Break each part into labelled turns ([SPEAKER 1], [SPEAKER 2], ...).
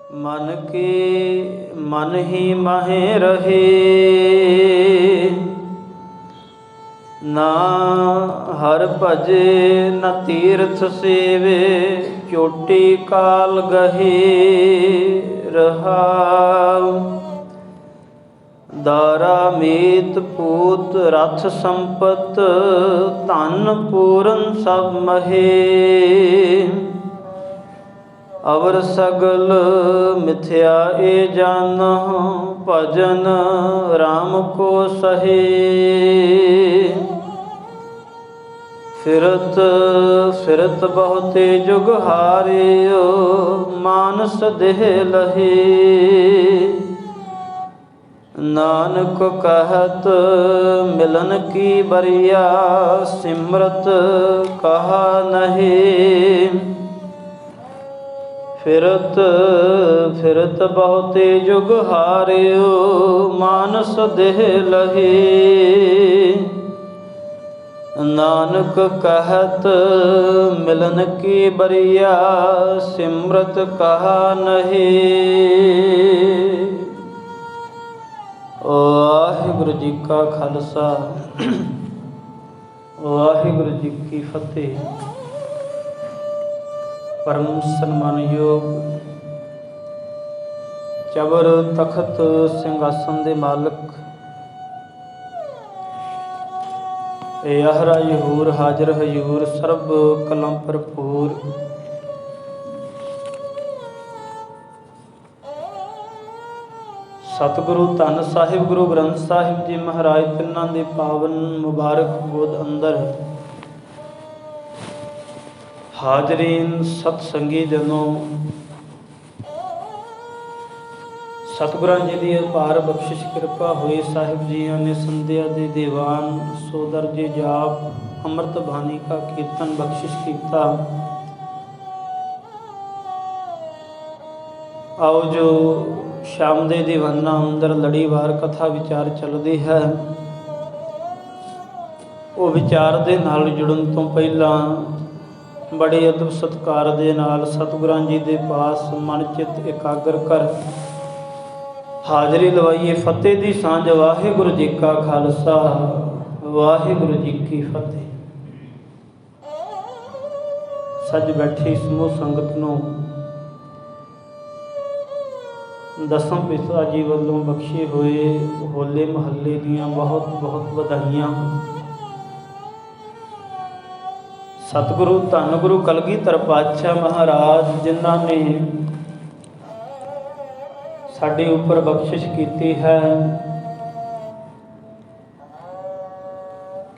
[SPEAKER 1] मन के मन ही माहे रहे, ना हर भजे न तीर्थ सेवे, चोटी काल गहे रहाउ। दारा मीत पूत रथ संपत, धन पूरन सब महे। अवर सगल मिथ्या ए जानहु, भजन राम को सहे। फिरत फिरत बहुते जुग हारियो, मानस देह लहे। नानक कहत मिलन की बरिया, सिमरत कहा नहीं। फिरत फिरत बहुते जुग हारियो, मानस देह लहे। नानक कहत मिलन की बरिया, सिमरत कहा नहीं। वाहिगुरु जी का खालसा, वाहिगुरु जी की फतेह। परम सन्मानयोग चबर तखत सिंहासन दे मालक, याहरा यहूर हाजर हजूर, सर्ब कलम भरपूर। सतगुरु धन साहिब गुरु ग्रंथ साहिब जी महाराज, तिन्हां दे पावन मुबारक गोद अंदर हाजरीन सतसंगी जनों, सतगुरां जी की अपार बख्शिश कृपा हुई। साहिब जियां ने संध्या दे दीवान सोदर जी जाप अमृत बानी का कीर्तन बख्शिश किया। आओ जो शाम दे दीवाना अंदर लड़ीवार कथा विचार चलती है, वो विचार दे नाल जुड़न तो पहला बड़े अदब सत्कार दे नाल सतगुरां जी दे पास मन चित एकाग्र कर हाजरी लवाइए। फतेह दी सांझ। वाहिगुरु जी का खालसा, वाहिगुरु जी की फतेह। सज बैठी समूह संगत नूं दसम पिता जी वालों बख्शे हुए होले महल्ले दियां बहुत बहुत बधाइयां। सतगुरु धन गुरु कलगीधर पातशाह महाराज, जिन्हां ने साडे उपर बख्शिश की है।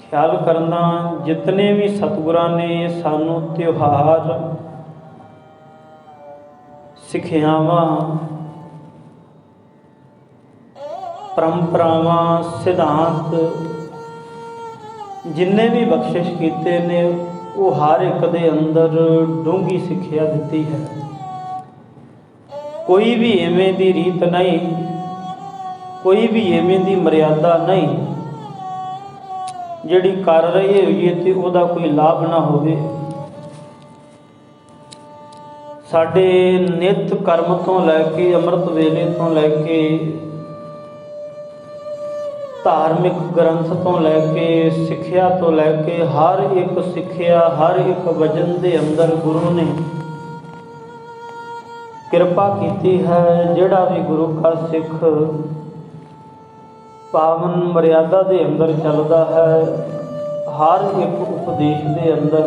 [SPEAKER 1] ख्याल करना, जितने भी सतगुरां ने सानू त्योहार, सिखियावां, परंपरावां, सिद्धांत जिन्ने भी बख्शिश किए ने, वो हर एक दे अंदर डूंगी सिक्ख्या दी है। कोई भी इवें दी रीत नहीं, कोई भी इवें दी मर्यादा नहीं जिहड़ी कर रही होईए ते उहदा कोई लाभ ना होवे। साडे नित कर्म तो लैके अमृत वेले तो लैके धार्मिक ग्रंथ तो लैके सिक्ख्या तो लैके हर एक सिक्ख्या, हर एक वजन के अंदर गुरु ने कृपा की है। जिहड़ा भी गुरु का सिख पावन मर्यादा के अंदर चलता है, हर एक उपदेश के अंदर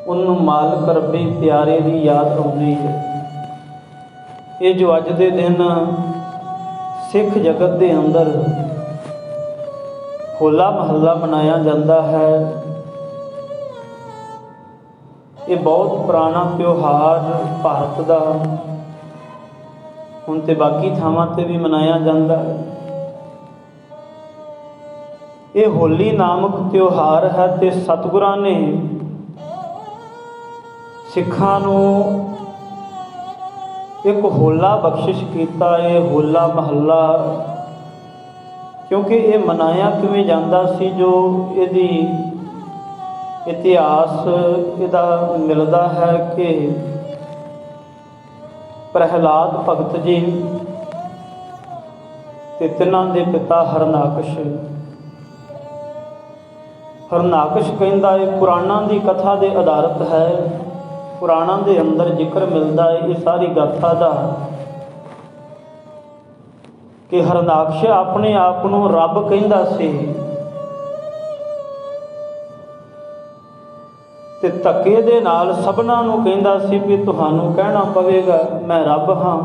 [SPEAKER 1] उन्होंने मालक रब्बी प्यारे की याद आउंदी है। ये जो अज के दिन सिख जगत के अंदर होला महल्ला मनाया जाता है, ये बहुत पुराना त्यौहार भारत का हुण ते बाकी थावां ते भी मनाया जाता है। ये होली नामक त्यौहार है ते सतगुरां ने सिखां नूं एक होला बख्शिश किया है, होला महल्ला। क्योंकि ये मनाया किवें जांदा सी, जो इहदी इतिहास इहदा मिलदा है कि प्रहलाद भगत जी ते तिन्हां दे पिता हरनाकश। हरनाकश कहंदा है पुराणां दी कथा दे आधारित है, पुराणां दे अंदर जिक्र मिलदा है इस सारी गाथा दा कि हरनाकश अपने आप नूं रब कहंदा सी ते धक्के दे नाल सबनां नूं कहंदा सी भी तुहानूं कहना पवेगा मैं रब हाँ,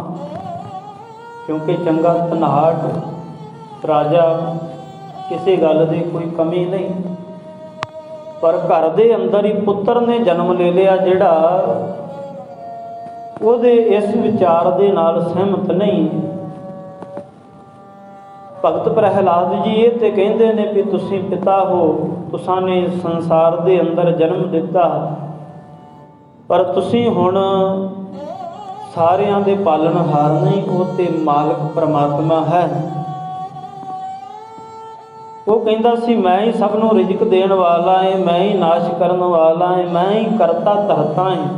[SPEAKER 1] क्योंकि चंगा धनाड़ राजा किसी गल दी कोई कमी नहीं। पर घर दे अंदर ही पुत्र ने जन्म ले लिया जिहड़ा उहदे इस विचार दे नाल सहमत नहीं। भगत प्रहलाद जी ये तो कहते हैं भी तुसी पिता हो, तुसां ने संसार दे अंदर जन्म दिता, पर तुसी हुण सारियां दे पालनहार नहीं, वो ते मालिक परमात्मा है। वो कहंदा सी मैं ही सबनों रिजक देण वाला है, मैं ही नाश करन वाला है, मैं ही करता धरता है।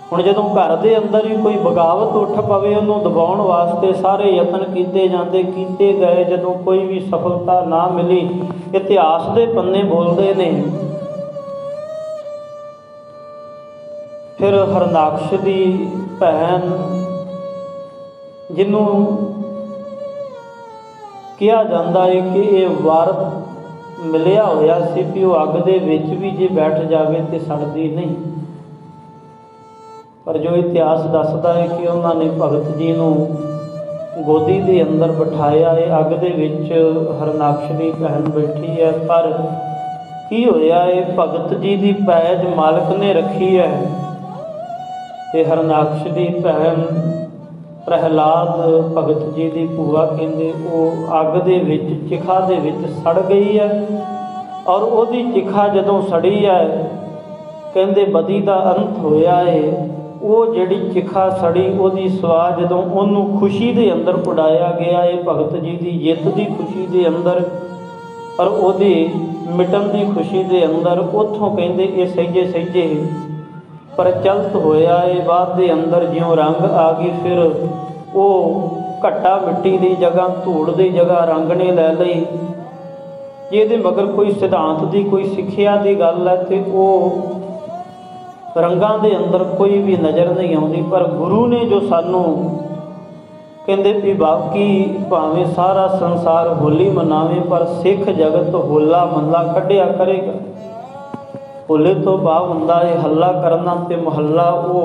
[SPEAKER 1] हुण जदों घर दे अंदर ही कोई बगावत उठ पवे उहनूं दबाउण वास्ते सारे यतन कीते जांदे कीते गए, जदों कोई भी सफलता ना मिली इतिहास दे पन्ने बोलदे ने। फिर हरनाकश दी भैन जिन्हों कहा जाता है कि ये वार मिलिया होया सी भी वो अग दे विच भी जे बैठ जाए तो सड़दी नहीं, पर जो इतिहास दसदा है कि उन्होंने भगत जी नूं गोदी दे अंदर बिठाया है, अग दे विच हरनाकश दी भैन बैठी है। पर की होया है भगत जी दी पैज मालिक ने रखी है ते हरनाकश दी भैन प्रहलाद भगत जी दी भूआ कहंदे वो अग दे विच चिखा दे विच सड़ गई है। और उहदी चिखा जदों सड़ी है कहंदे बदी दा अंत होया है। वो जिहड़ी चिखा सड़ी उहदी स्वाह जदों उहनूं खुशी दे अंदर उड़ाया गया है, भगत जी दी जित दी खुशी दे अंदर और उहदी मिटन दी खुशी दे अंदर, उत्थों कहंदे ये सहजे सहजे प्रचलित होया है। बाद दे अंदर जिउं रंग आ गई, फिर वो घट्टा मिट्टी दी जगह धूड़ दी जगह रंग ने लै लई। जे इहदे मगर कोई सिद्धांत दी कोई सिੱਖਿਆ दी गल है तो वो रंगां दे अंदर कोई भी नज़र नहीं आउंदी, पर गुरु ने जो सानू कहंदे भी बाकी भावें सारा संसार होली मनावे पर सिख जगत होला महला कढ़िया करेगा। होले तो भाव हुंदा है हल्ला करना ते मुहल्ला, वो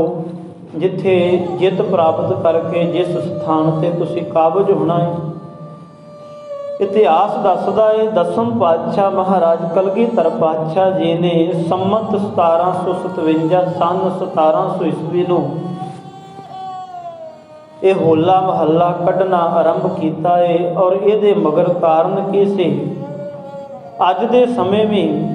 [SPEAKER 1] जिथे जित प्राप्त करके जिस स्थान ते तुसी काबज होना है। इतिहास दसदा है दसम पातशाह महाराज कलगीधर पातशाह जी ने संमत 1757 सन 1700 ईस्वी नूं ये होला महल्ला कढ़ना आरंभ किया है। और ये मगर कारण की सी, अज दे समय में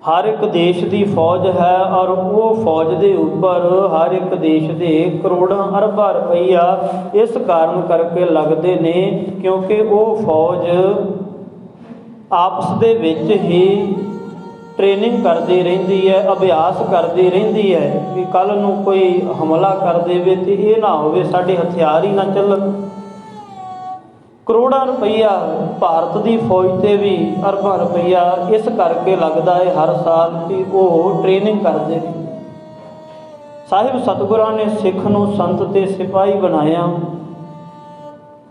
[SPEAKER 1] हर एक देश की फौज है और वो फौज के उपर हर एक देश के करोड़ों अरबा रुपया इस कारण करके लगते ने क्योंकि वो फौज आपस दे विच ही ट्रेनिंग करती रहिंदी है, अभ्यास करती रहिंदी है कि कल नूं कोई हमला कर देवे तो ये ना होवे साडे हथियार ही ना चलन। करोड़ों रुपया भारत की फौज से भी अरबा रुपया इस करके लगता है हर साल कि वो ट्रेनिंग करते हैं। साहिब सतगुरां ने सिख नूं संत ते सिपाही बनाया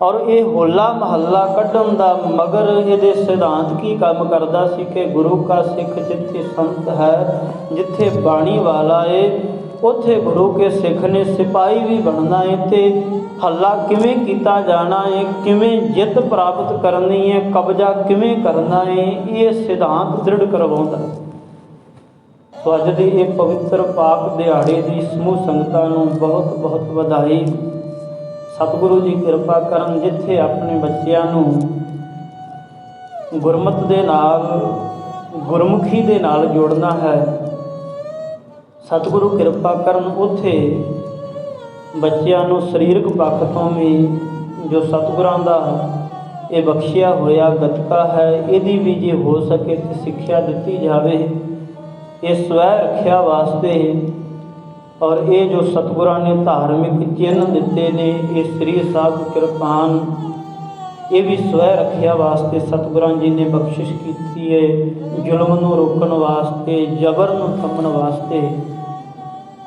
[SPEAKER 1] और ये होला महल्ला कढ़न दा मगर ये सिद्धांत की काम करता सी कि गुरु का सिख जिथे संत है, जिथे बाणी वाला है, उत्थे गुरु के सिख ने सिपाही भी बनना है। तो हल्ला किवें कीता जाना है, किवें जित प्राप्त करनी है, कब्जा किवें करना है, ये सिद्धांत दृढ़ करवाउंदा है। सो अज दी एक पवित्र पाक दिहाड़े की समूह संगतां नूं बहुत बहुत वधाई। सतगुरु जी कृपा करन जिथे अपने बच्चों नूं गुरमत दे नाल गुरमुखी दे नाल जोड़ना है, सतगुरु कृपा करन उथे बच्चों नूं सरीरक पक्ष तो भी जो सतगुरां दा ये बख्शिया होया गतका है, यदि भी जे हो सके तो सिक्ख्या दी जाए। ये स्वै रख्या वास्ते ਔਰ ਇਹ ਜੋ ਸਤਿਗੁਰਾਂ ਨੇ ਧਾਰਮਿਕ ਚਿੰਨ੍ਹ ਦਿੱਤੇ ਨੇ, ਇਹ ਸ੍ਰੀ ਸਾਹਿਬ ਕਿਰਪਾਨ, ਇਹ ਵੀ ਸਵੈ ਰੱਖਿਆ ਵਾਸਤੇ ਸਤਿਗੁਰਾਂ ਜੀ ਨੇ ਬਖਸ਼ਿਸ਼ ਕੀਤੀ ਹੈ। ਜ਼ੁਲਮ ਨੂੰ ਰੋਕਣ ਵਾਸਤੇ, ਜ਼ਬਰ ਨੂੰ ਥੰਮਣ ਵਾਸਤੇ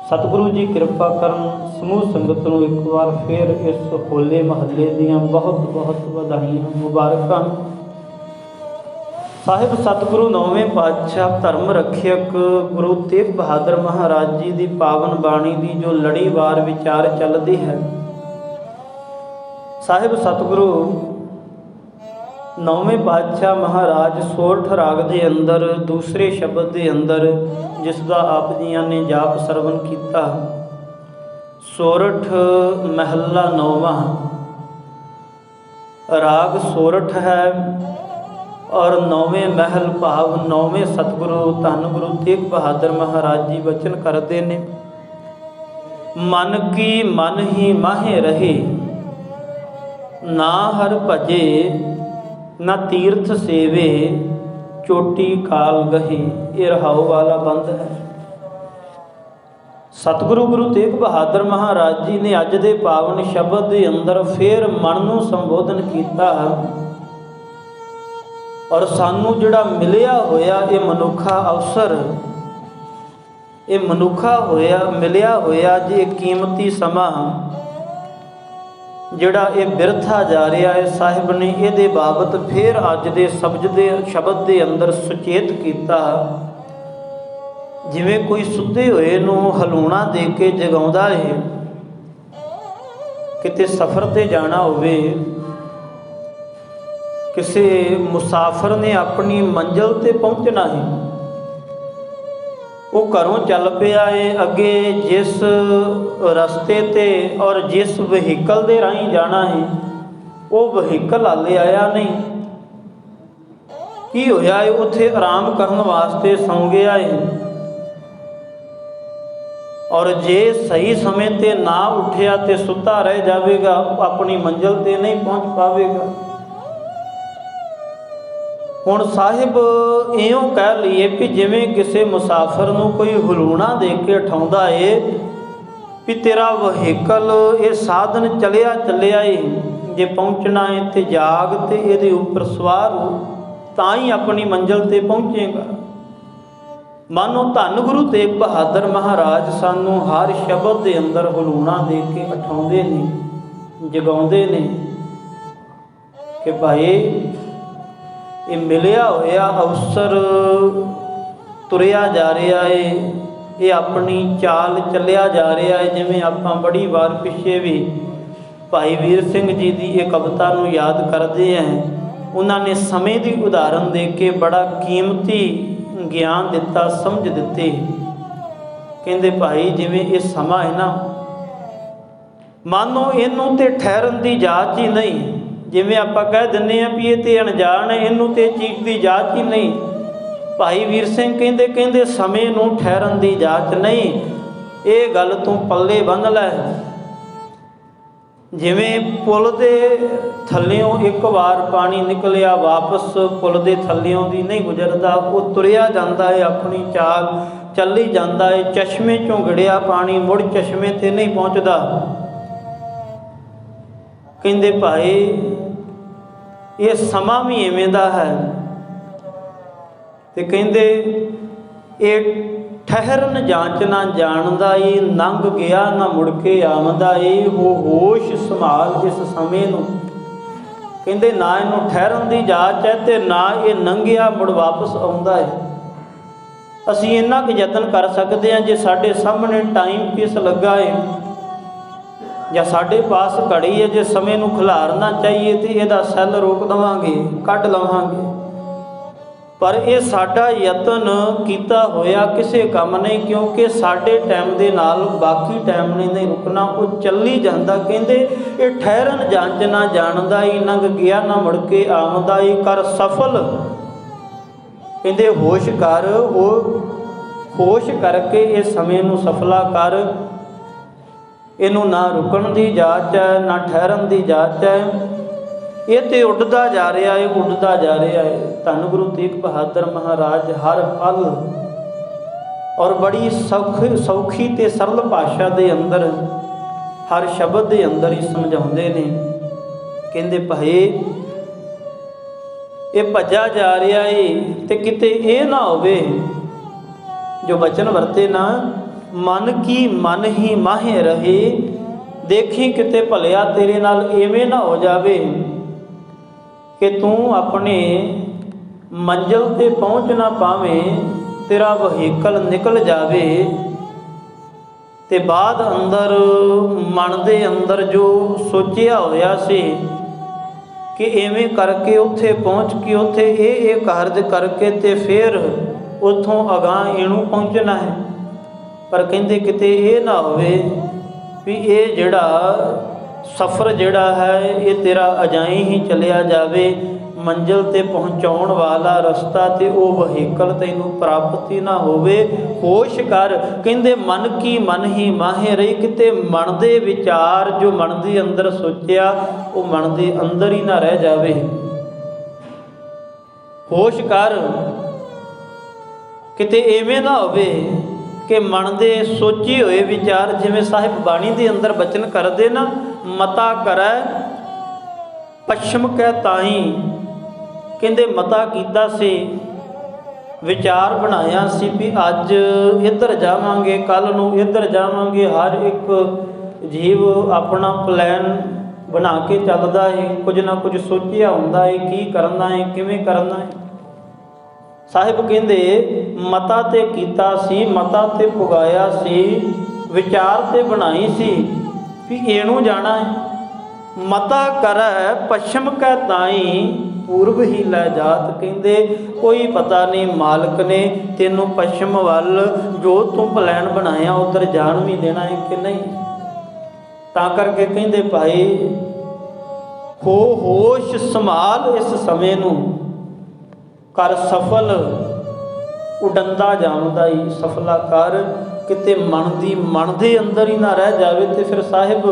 [SPEAKER 1] ਸਤਿਗੁਰੂ ਜੀ ਕਿਰਪਾ ਕਰਨ। ਸਮੂਹ ਸੰਗਤ ਨੂੰ ਇੱਕ ਵਾਰ ਫਿਰ ਇਸ ਹੋਲੇ ਮਹੱਲੇ ਦੀਆਂ ਬਹੁਤ ਬਹੁਤ ਵਧਾਈਆਂ, ਮੁਬਾਰਕਾਂ। ਸਾਹਿਬ ਸਤਿਗੁਰੂ ਨੌਵੇਂ ਪਾਤਸ਼ਾਹ ਧਰਮ ਰੱਖਿਅਕ ਗੁਰੂ ਤੇਗ ਬਹਾਦਰ ਮਹਾਰਾਜ ਜੀ ਦੀ ਪਾਵਨ ਬਾਣੀ ਦੀ ਜੋ ਲੜੀਵਾਰ ਵਿਚਾਰ ਚੱਲਦੀ ਹੈ, ਸਾਹਿਬ ਸਤਿਗੁਰੂ ਨੌਵੇਂ ਪਾਤਸ਼ਾਹ ਮਹਾਰਾਜ ਸੋਰਠ ਰਾਗ ਦੇ ਅੰਦਰ ਦੂਸਰੇ ਸ਼ਬਦ ਦੇ ਅੰਦਰ, ਜਿਸ ਦਾ ਆਪ ਜੀਆਂ ਨੇ ਜਾਪ ਸਰਵਨ ਕੀਤਾ, ਸੋਰਠ ਮਹੱਲਾ ਨੌਵਾਂ, ਰਾਗ ਸੋਰਠ ਹੈ ਔਰ ਨੌਵੇਂ ਮਹਿਲ ਭਾਵ ਨੌਵੇਂ ਸਤਿਗੁਰੂ ਧੰਨ ਗੁਰੂ ਤੇਗ ਬਹਾਦਰ ਮਹਾਰਾਜ ਜੀ ਬਚਨ ਕਰਦੇ ਨੇ, ਮਨ ਕੀ ਮਨ ਹੀ ਮਾਹੇ ਰਹੇ, ਨਾ ਹਰ ਭਜੇ ਨਾ ਤੀਰਥ ਸੇਵੇ, ਚੋਟੀ ਕਾਲ ਗਹੀ। ਇਹ ਰਹਾਉ ਵਾਲਾ ਬੰਦ ਹੈ। ਸਤਿਗੁਰੂ ਗੁਰੂ ਤੇਗ ਬਹਾਦਰ ਮਹਾਰਾਜ ਜੀ ਨੇ ਅੱਜ ਦੇ ਪਾਵਨ ਸ਼ਬਦ ਦੇ ਅੰਦਰ ਫਿਰ ਮਨ ਨੂੰ ਸੰਬੋਧਨ ਕੀਤਾ ਔਰ ਸਾਨੂੰ ਜਿਹੜਾ ਮਿਲਿਆ ਹੋਇਆ ਇਹ ਮਨੁੱਖਾ ਅਵਸਰ, ਇਹ ਮਨੁੱਖਾ ਮਿਲਿਆ ਹੋਇਆ ਜੇ ਕੀਮਤੀ ਸਮਾਂ ਜਿਹੜਾ ਇਹ ਬਿਰਥਾ ਜਾ ਰਿਹਾ ਹੈ, ਸਾਹਿਬ ਨੇ ਇਹਦੇ ਬਾਬਤ ਫਿਰ ਅੱਜ ਦੇ ਸ਼ਬਦ ਦੇ ਅੰਦਰ ਸੁਚੇਤ ਕੀਤਾ। ਜਿਵੇਂ ਕੋਈ ਸੁੱਤੇ ਹੋਏ ਨੂੰ ਹਲੂਣਾ ਦੇ ਕੇ ਜਗਾਉਂਦਾ ਹੈ। ਕਿਤੇ ਸਫ਼ਰ ਤੇ ਜਾਣਾ ਹੋਵੇ, ਕਿਸੇ ਮੁਸਾਫਰ ਨੇ ਆਪਣੀ ਮੰਜ਼ਿਲ ਤੇ ਪਹੁੰਚਣਾ ਹੈ, ਉਹ ਘਰੋਂ ਚੱਲ ਪਿਆ ਏ, ਅੱਗੇ ਜਿਸ ਰਸਤੇ ਤੇ ਔਰ ਜਿਸ ਵਹੀਕਲ ਦੇ ਰਾਹੀਂ ਜਾਣਾ ਹੈ ਉਹ ਵਹੀਕਲ ਹਾਲੇ ਆਇਆ ਨਹੀਂ। ਕੀ ਹੋਇਆ ਏ? ਉੱਥੇ ਆਰਾਮ ਕਰਨ ਵਾਸਤੇ ਸੌਂ ਗਿਆ ਏ ਔਰ ਜੇ ਸਹੀ ਸਮੇਂ ਤੇ ਨਾ ਉੱਠਿਆ ਤੇ ਸੁੱਤਾ ਰਹਿ ਜਾਵੇਗਾ, ਆਪਣੀ ਮੰਜ਼ਿਲ ਤੇ ਨਹੀਂ ਪਹੁੰਚ ਪਾਵੇਗਾ। ਹੁਣ ਸਾਹਿਬ ਇਉਂ ਕਹਿ ਲਈਏ ਕਿ ਜਿਵੇਂ ਕਿਸੇ ਮੁਸਾਫਰ ਨੂੰ ਕੋਈ ਹਲੂਣਾ ਦੇ ਕੇ ਉਠਾਉਂਦਾ ਏ ਵੀ ਤੇਰਾ ਵਹੀਕਲ, ਇਹ ਸਾਧਨ ਚੱਲਿਆ ਏ, ਜੇ ਪਹੁੰਚਣਾ ਏ ਤੇ ਜਾਗ ਤੇ ਇਹਦੇ ਉੱਪਰ ਸਵਾਰ ਹੋ, ਤਾਂ ਹੀ ਆਪਣੀ ਮੰਜ਼ਿਲ ਤੇ ਪਹੁੰਚੇਗਾ। ਮਾਨੋ ਧੰਨ ਗੁਰੂ ਤੇਗ ਬਹਾਦਰ ਮਹਾਰਾਜ ਸਾਨੂੰ ਹਰ ਸ਼ਬਦ ਦੇ ਅੰਦਰ ਹਲੂਣਾ ਦੇ ਕੇ ਉਠਾਉਂਦੇ ਨੇ, ਜਗਾਉਂਦੇ ਨੇ ਕਿ ਭਾਈ ਇਹ ਮਿਲਿਆ ਹੋਇਆ ਅਵਸਰ ਤੁਰਿਆ ਜਾ ਰਿਹਾ ਏ, ਇਹ ਆਪਣੀ ਚਾਲ ਚੱਲਿਆ ਜਾ ਰਿਹਾ ਏ। ਜਿਵੇਂ ਆਪਾਂ ਬੜੀ ਵਾਰ ਪਿੱਛੇ ਵੀ ਭਾਈ ਵੀਰ ਸਿੰਘ ਜੀ ਦੀ ਇਹ ਕਵਿਤਾ ਨੂੰ ਯਾਦ ਕਰਦੇ ਹਾਂ, ਉਹਨਾਂ ਨੇ ਸਮੇਂ ਦੀ ਉਦਾਹਰਨ ਦੇ ਕੇ ਬੜਾ ਕੀਮਤੀ ਗਿਆਨ ਦਿੱਤਾ, ਸਮਝ ਦਿੱਤੀ। ਕਹਿੰਦੇ ਭਾਈ ਜਿਵੇਂ ਇਹ ਸਮਾਂ ਹੈ ਨਾ, ਮਾਨੋ ਇਹਨੂੰ ਤੇ ਠਹਿਰਨ ਦੀ ਜਾਚ ਹੀ ਨਹੀਂ। ਜਿਵੇਂ ਆਪਾਂ ਕਹਿ ਦਿੰਦੇ ਹਾਂ ਵੀ ਇਹ ਤੇ ਅਣਜਾਣ ਹੈ, ਇਹਨੂੰ ਤੇ ਚੀਜ਼ ਦੀ ਜਾਚ ਹੀ ਨਹੀਂ। ਭਾਈ ਵੀਰ ਸਿੰਘ ਕਹਿੰਦੇ ਸਮੇਂ ਨੂੰ ਠਹਿਰਨ ਦੀ ਜਾਚ ਨਹੀਂ। ਇਹ ਗੱਲ ਤੂੰ ਪੱਲੇ ਬੰਨ੍ਹ ਲੈ। ਜਿਵੇਂ ਪੁਲ ਦੇ ਥੱਲਿਓਂ ਇੱਕ ਵਾਰ ਪਾਣੀ ਨਿਕਲਿਆ, ਵਾਪਸ ਪੁਲ ਦੇ ਥੱਲਿਓਂ ਦੀ ਨਹੀਂ ਗੁਜ਼ਰਦਾ, ਉਹ ਤੁਰਿਆ ਜਾਂਦਾ ਹੈ, ਆਪਣੀ ਚਾਲ ਚੱਲੀ ਜਾਂਦਾ ਹੈ। ਚਸ਼ਮੇ 'ਚੋਂ ਗਿੜਿਆ ਪਾਣੀ ਮੁੜ ਚਸ਼ਮੇ 'ਤੇ ਨਹੀਂ ਪਹੁੰਚਦਾ। ਕਹਿੰਦੇ ਭਾਈ ਇਹ ਸਮਾਂ ਵੀ ਇਵੇਂ ਦਾ ਹੈ। ਤੇ ਕਹਿੰਦੇ ਇਹ ਠਹਿਰਨ ਜਾਂਚ ਨਾ ਜਾਣਦਾ ਏ, ਲੰਘ ਗਿਆ ਨਾ ਮੁੜ ਕੇ ਆਉਂਦਾ ਏ, ਉਹ ਹੋਸ਼ ਸੰਭਾਲ ਇਸ ਸਮੇਂ ਨੂੰ। ਕਹਿੰਦੇ ਨਾ ਇਹਨੂੰ ਠਹਿਰਨ ਦੀ ਜਾਚ ਹੈ ਤੇ ਨਾ ਇਹ ਲੰਘਿਆ ਮੁੜ ਵਾਪਸ ਆਉਂਦਾ ਹੈ। ਅਸੀਂ ਇੰਨਾ ਕੁ ਯਤਨ ਕਰ ਸਕਦੇ ਹਾਂ, ਜੇ ਸਾਡੇ ਸਾਹਮਣੇ ਟਾਈਮ ਪੀਸ ਲੱਗਾ ਹੈ ਜਾਂ ਸਾਡੇ ਪਾਸ ਘੜੀ ਹੈ, ਜੇ ਸਮੇਂ ਨੂੰ ਖਿਲਾਰਨਾ ਚਾਹੀਏ ਤੇ ਇਹਦਾ ਸੈੱਲ ਰੋਕ ਦੇਵਾਂਗੇ, ਕੱਢ ਲਵਾਂਗੇ। ਪਰ ਇਹ ਸਾਡਾ ਯਤਨ ਕੀਤਾ ਹੋਇਆ ਕਿਸੇ ਕੰਮ ਨਹੀਂ, ਕਿਉਂਕਿ ਸਾਡੇ ਟਾਈਮ ਦੇ ਨਾਲ ਬਾਕੀ ਟਾਈਮ ਨੇ ਨਹੀਂ ਰੁਕਣਾ, ਉਹ ਚੱਲੀ ਜਾਂਦਾ। ਕਹਿੰਦੇ ਇਹ ਠਹਿਰਨ ਜਾਂਚ ਨਾ ਜਾਣਦਾ ਈ, ਲੰਘ ਗਿਆ ਨਾ ਮੁੜ ਕੇ ਆਉਂਦਾ ਈ, ਕਰ ਸਫਲ। ਕਹਿੰਦੇ ਹੋਸ਼ ਕਰ, ਹੋਸ਼ ਕਰਕੇ ਇਹ ਸਮੇਂ ਨੂੰ ਸਫਲਾ ਕਰ। ਇਹਨੂੰ ਨਾ ਰੁਕਣ ਦੀ ਜਾਚ ਹੈ, ਨਾ ਠਹਿਰਨ ਦੀ ਜਾਚ ਹੈ। ਇਹ ਤੇ ਉੱਡਦਾ ਜਾ ਰਿਹਾ ਹੈ, ਉੱਡਦਾ ਜਾ ਰਿਹਾ ਹੈ। ਧੰਨ ਗੁਰੂ ਤੇਗ ਬਹਾਦਰ ਮਹਾਰਾਜ ਹਰ ਪਲ और बड़ी सौखी ते सरल भाषा के अंदर हर शब्द के अंदर ही समझाते हैं। कहते भाई ये भजा जा रहा है तो किते ये ना होवे जो बचन वरते ना, मन की मन ही माहे रहे, देखी किते भलिया तेरे नाल इवें ना हो जावे कि तू अपने मंजिल ते पहुँच ना पावें, तेरा वहीकल निकल जावे ते बाद अंदर मन दे अंदर जो सोचिया होया सी कि इवें करके उत्थे पहुँच के उत्थे ये कारज करके ते फिर उत्थों अगां इनू पहुँचना है। पर कहते किते ये ना होवे भी ये जिहड़ा सफ़र जिहड़ा है ये तेरा अजाई ही चलिया जावे, मंजिल ते पहुँचाउण वाला रस्ता ते वो वहीकल तैनूं प्राप्त ही ना होवे। होश कर, कहते मन की मन ही माहे रही, किते मन दे विचार जो मन दे अंदर सोचिया वो मन दे अंदर ही ना रह जावे। होश कर, किते इवें ना होवे कि मन दे सोचे हुए विचार, जिवें साहिब बाणी दे अंदर बचन करदे ना, मता करै पश्चिम कै ताही, कहते मता कीता सी, विचार बनाया सी भी अज इधर जावांगे, कल नूं इधर जावांगे। हर एक जीव अपना प्लैन बना के चलदा है, कुछ ना कुछ सोचिया हुंदा है की करना है, किवें करना है। साहिब कहते मता ते कीता सी, मता ते पुगाया सी, विचार ते बनाई सी भी इनू जाना है। मता करै पश्चिम कै ताई, पूर्व ही लै जात, कहते कोई पता नहीं मालिक ने तेनों पश्चिम वाल जो तू प्लैन बनाया उधर जान भी देना है कि नहीं। तां करके कहते भाई हो होश संभाल इस समय नूं, कर सफल उडंदा जाणदा ही सफला कर, किते मन दे अंदर ही ना रह जावे। तो फिर साहिब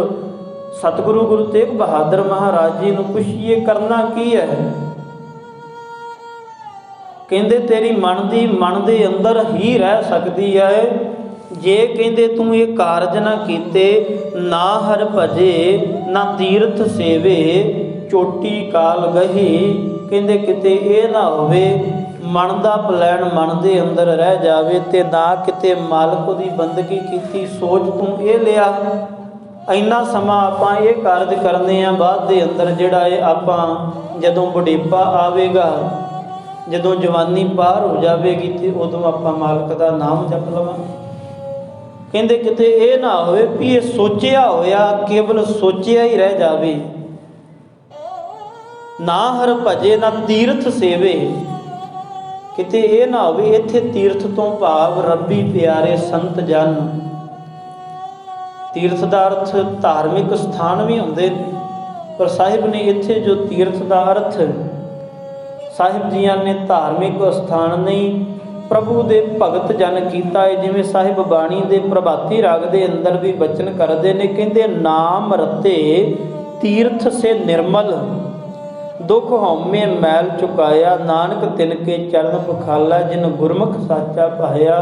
[SPEAKER 1] सतगुरु गुरु तेग बहादुर महाराज जी नूं पुछिए करना की है। कहते तेरी मन दे अंदर ही रह सकती है जे कहते तू ये कारज ना कीते, ना हर भजे ना तीर्थ सेवे, चोटी काल गही। कहते किते ये ना होवे मन का प्लैन मन दे अंदर रह जावे ते ना किते मालिक दी बंदगी कीती, सोच तू ये लिया इन्ना समा आपां ये कारज करने आ, बाद दे अंदर जिहड़ा है आपां जदों बुढ़ेपा आवेगा, जदों जवानी पार हो जाएगी तो उदों आपां मालिक दा नाम जप लवांगे। कहते किते ये ना होवे भी ये सोचिया होया केवल सोचिया ही रह जावे, ना हर भजे ना तीर्थ सेवे। किते ये ना होवे इत्थे तीर्थ तो भाव रब्बी प्यारे संत जन, तीर्थ का अर्थ धार्मिक स्थान भी होंदे, पर साहिब ने इत्थे जो तीर्थ का अर्थ साहिब जियां ने धार्मिक स्थान नहीं प्रभु दे भगत जन कीता है। जिवें साहिब बाणी दे प्रभाती राग दे अंदर भी बचन करते ने, कहते नाम रते तीर्थ से निर्मल, दुख हौमे मैल चुकाया, नानक तिनके चरण पखाला, जिन गुरमुख साचा पाया।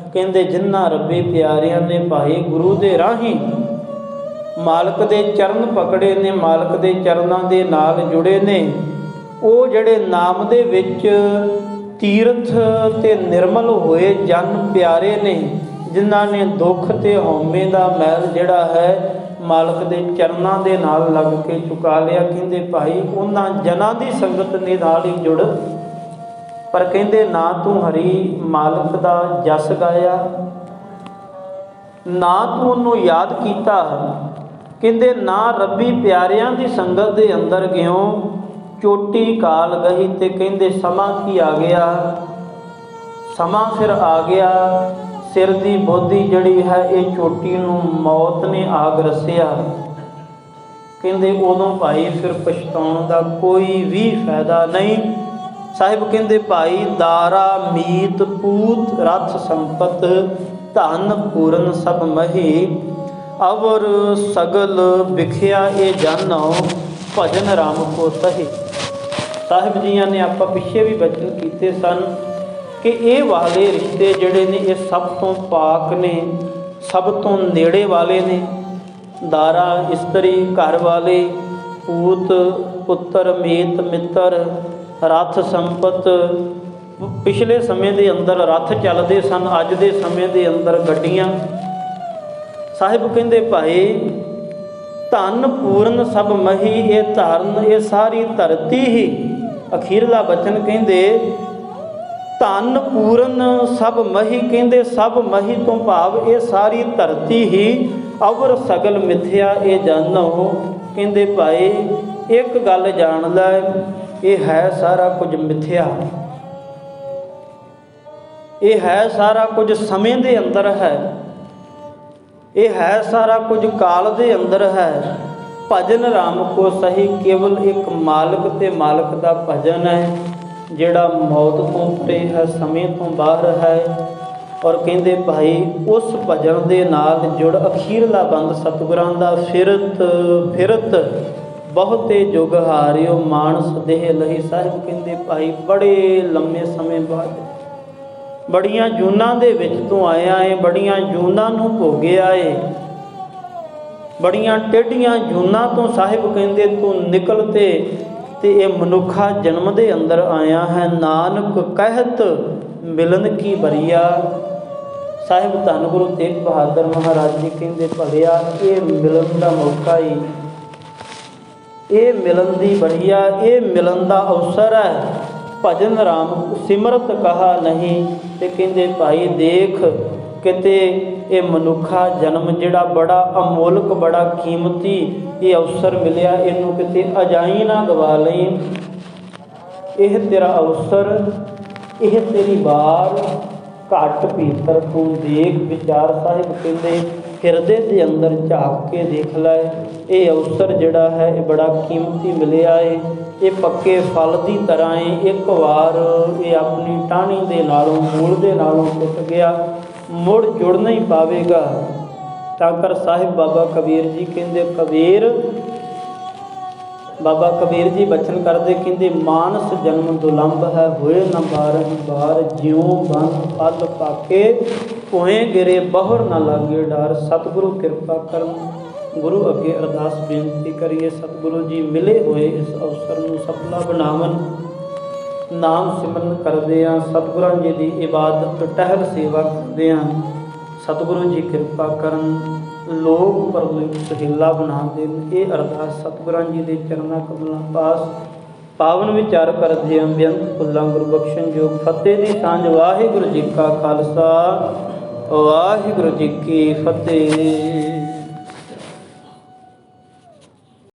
[SPEAKER 1] कहते जिन्ना रब्बी प्यारियां ने भाई गुरु दे राही मालिक दे चरण पकड़े ने, मालिक दे चरणों दे नाल जुड़े ने, वो जड़े नाम दे विच तीर्थ ते निर्मल होए जन प्यारे ने, जिन्हां ने दुख ते हौमे दा मैल जिहड़ा है मालिक दे चरणों दे नाल लग के चुका लिया। कहते भाई उन्हां जनां दी संगत ने नाल ही जुड़, पर कहते ना तू हरी मालिक दा जस गाया, ना तू उन्हों याद कीता, कहते ना रब्बी प्यारियां दी संगत दे अंदर गयो, चोटी काल गई। ते कहते समा की आ गया, समा फिर आ गया, सिर की बोधी जड़ी है ये चोटी नूं मौत ने आग रसिया। कहते उदों भाई फिर पछताउण दा कोई भी फायदा नहीं। साहिब कहते भाई दारा मीत पूत रथ संपत, धन पूरन सब मही, अवर सगल बिखिया ये जानो, भजन राम को तही। साहिब जियां ने आप पिछे भी बचन किए सन ਕਿ ਇਹ ਵਾਲੇ ਰਿਸ਼ਤੇ ਜਿਹੜੇ ਨੇ ਇਹ ਸਭ ਤੋਂ ਪਾਕ ਨੇ, ਸਭ ਤੋਂ ਨੇੜੇ ਵਾਲੇ ਨੇ। ਦਾਰਾ ਇਸਤਰੀ, ਘਰ ਵਾਲੇ, ਪੂਤ ਪੁੱਤਰ, ਮੀਤ ਮਿੱਤਰ, ਰੱਥ ਸੰਪਤ। ਪਿਛਲੇ ਸਮੇਂ ਦੇ ਅੰਦਰ ਰੱਥ ਚੱਲਦੇ ਸਨ, ਅੱਜ ਦੇ ਸਮੇਂ ਦੇ ਅੰਦਰ ਗੱਡੀਆਂ। ਸਾਹਿਬ ਕਹਿੰਦੇ ਭਾਈ ਧਨ ਪੂਰਨ ਸਭ ਮਹੀ, ਇਹ ਧਰਨ ਇਹ ਸਾਰੀ ਧਰਤੀ ਹੀ। ਅਖੀਰਲਾ ਬਚਨ ਕਹਿੰਦੇ ਧਨ ਪੂਰਨ ਸਭ ਮਹੀ, ਕਹਿੰਦੇ ਸਭ ਮਹੀ ਤੋਂ ਭਾਵ ਇਹ ਸਾਰੀ ਧਰਤੀ ਹੀ। ਅਵਰ ਸਗਲ ਮਿਥਿਆ ਇਹ ਜਾਣੋ, ਕਹਿੰਦੇ ਭਾਈ ਇੱਕ ਗੱਲ ਜਾਣ ਲੈ, ਇਹ ਹੈ ਸਾਰਾ ਕੁਝ ਮਿਥਿਆ। ਇਹ ਹੈ ਸਾਰਾ ਕੁਝ ਸਮੇਂ ਦੇ ਅੰਦਰ ਹੈ, ਇਹ ਹੈ ਸਾਰਾ ਕੁਝ ਕਾਲ ਦੇ ਅੰਦਰ ਹੈ। ਭਜਨ ਰਾਮ ਕੋ ਸਹੀ, ਕੇਵਲ ਇੱਕ ਮਾਲਕ ਤੇ ਮਾਲਕ ਦਾ ਭਜਨ ਹੈ, ਜਿਹੜਾ ਮੌਤ ਤੋਂ ਪਰੇ ਹੈ, ਸਮੇਂ ਤੋਂ ਬਾਹਰ ਹੈ। ਔਰ ਕਹਿੰਦੇ ਭਾਈ ਉਸ ਭਜਨ ਦੇ ਨਾਲ ਜੁੜ ਅਖੀਰਲਾ ਬੰਦ ਸਤਿਗੁਰਾਂ ਦਾ। ਫਿਰਤ ਫਿਰਤ ਬਹੁਤੇ ਜੁਗ ਹਾਰਿਓ, ਮਾਨਸ ਦੇਹ ਲਈ। ਸਾਹਿਬ ਕਹਿੰਦੇ ਭਾਈ ਬੜੇ ਲੰਮੇ ਸਮੇਂ ਬਾਅਦ, ਬੜੀਆਂ ਜੂਨਾਂ ਦੇ ਵਿੱਚ ਤੂੰ ਆਇਆ ਏ, ਬੜੀਆਂ ਜੂਨਾਂ ਨੂੰ ਭੋਗਿਆ ਏ, ਬੜੀਆਂ ਟੇਢੀਆਂ ਜੂਨਾਂ ਤੋਂ ਸਾਹਿਬ ਕਹਿੰਦੇ ਤੂੰ ਨਿਕਲ ਤੇ ਇਹ ਮਨੁੱਖਾ ਜਨਮ ਦੇ ਅੰਦਰ ਆਇਆ ਹੈ। ਨਾਨਕ ਕਹਿਤ ਮਿਲਨ ਕੀ ਬਰੀਆ। ਸਾਹਿਬ ਧੰਨ ਗੁਰੂ ਤੇਗ ਬਹਾਦਰ ਮਹਾਰਾਜ ਜੀ ਕਹਿੰਦੇ ਭਲਿਆ ਇਹ ਮਿਲਣ ਦਾ ਮੌਕਾ ਹੀ, ਇਹ ਮਿਲਣ ਦੀ ਬੜੀਆ, ਇਹ ਮਿਲਣ ਦਾ ਅਵਸਰ ਹੈ। ਭਜਨ ਰਾਮ ਸਿਮਰਤ ਕਹਾ ਨਹੀਂ। ਤੇ ਕਹਿੰਦੇ ਭਾਈ ਦੇਖ ਕਿਤੇ ਇਹ ਮਨੁੱਖਾ ਜਨਮ ਜਿਹੜਾ ਬੜਾ ਅਮੋਲਕ, ਬੜਾ ਕੀਮਤੀ ਇਹ ਅਵਸਰ ਮਿਲਿਆ, ਇਹਨੂੰ ਕਿਤੇ ਅਜਾਈ ਨਾ ਗਵਾ ਲਈ। ਇਹ ਤੇਰਾ ਅਵਸਰ, ਇਹ ਤੇਰੀ ਵਾਰ, ਘੱਟ ਭੀਤਰ ਤੂੰ ਦੇਖ ਵਿਚਾਰ। ਸਾਹਿਬ ਕਹਿੰਦੇ ਹਿਰਦੇ ਦੇ ਅੰਦਰ ਝਾਕ ਕੇ ਦੇਖ ਲੈ, ਇਹ ਅਵਸਰ ਜਿਹੜਾ ਹੈ ਇਹ ਬੜਾ ਕੀਮਤੀ ਮਿਲਿਆ ਹੈ। ਇਹ ਪੱਕੇ ਫਲ ਦੀ ਤਰ੍ਹਾਂ ਹੈ, ਇੱਕ ਵਾਰ ਇਹ ਆਪਣੀ ਟਾਹਣੀ ਦੇ ਨਾਲੋਂ, ਮੂਲ ਦੇ ਨਾਲੋਂ ਟੁੱਟ ਗਿਆ, ਮੁੜ ਜੁੜ ਨਹੀਂ ਪਾਵੇਗਾ। ਤਾਂ ਕਰ ਸਾਹਿਬ ਬਾਬਾ ਕਬੀਰ ਜੀ ਕਹਿੰਦੇ, ਕਬੀਰ ਬਾਬਾ ਕਬੀਰ ਜੀ ਬਚਨ ਕਰਦੇ ਕਹਿੰਦੇ ਮਾਨਸ ਜਨਮ ਦੁਲੰਭ ਹੈ, ਹੋਏ ਨਾ ਬਾਰਹ ਬਾਰ, ਜਿਉ ਬੰਦ ਫਲ ਪਾਕੇ, ਭੋਏ ਗਿਰੇ ਬਹੁਰ ਨਾ ਲਾਗੇ ਡਰ। ਸਤਿਗੁਰੂ ਕਿਰਪਾ ਕਰਨ। ਗੁਰੂ ਅੱਗੇ ਅਰਦਾਸ ਬੇਨਤੀ ਕਰੀਏ, ਸਤਿਗੁਰੂ ਜੀ ਮਿਲੇ ਹੋਏ ਇਸ ਅਵਸਰ ਨੂੰ ਸਫਲਾ ਬਣਾਵਨ। ਨਾਮ ਸਿਮਰਨ ਕਰਦੇ ਹਾਂ, ਸਤਿਗੁਰਾਂ ਜੀ ਦੀ ਇਬਾਦਤ ਟਹਿਲ ਸੇਵਾ ਕਰਦੇ ਹਾਂ। ਸਤਿਗੁਰੂ ਜੀ ਕਿਰਪਾ ਕਰਨ, ਲੋਕ ਪਰਲੋਕ ਸੁਹੇਲਾ ਬਣਾ ਦੇਣ। ਇਹ ਅਰਦਾਸ ਸਤਿਗੁਰਾਂ ਜੀ ਦੇ ਚਰਨਾਂ ਕਮਲਾਂ ਪਾਸ ਪਾਵਨ ਵਿਚਾਰ ਕਰਦੇ ਹਾਂ। ਬੇਅੰਤ ਫੁੱਲਾਂ ਗੁਰੂ ਬਖਸ਼ਣ ਜੋਗ। ਫਤਿਹ ਦੀ ਸਾਂਝ। ਵਾਹਿਗੁਰੂ ਜੀ ਕਾ ਖਾਲਸਾ, ਵਾਹਿਗੁਰੂ ਜੀ ਕੀ ਫਤਿਹ।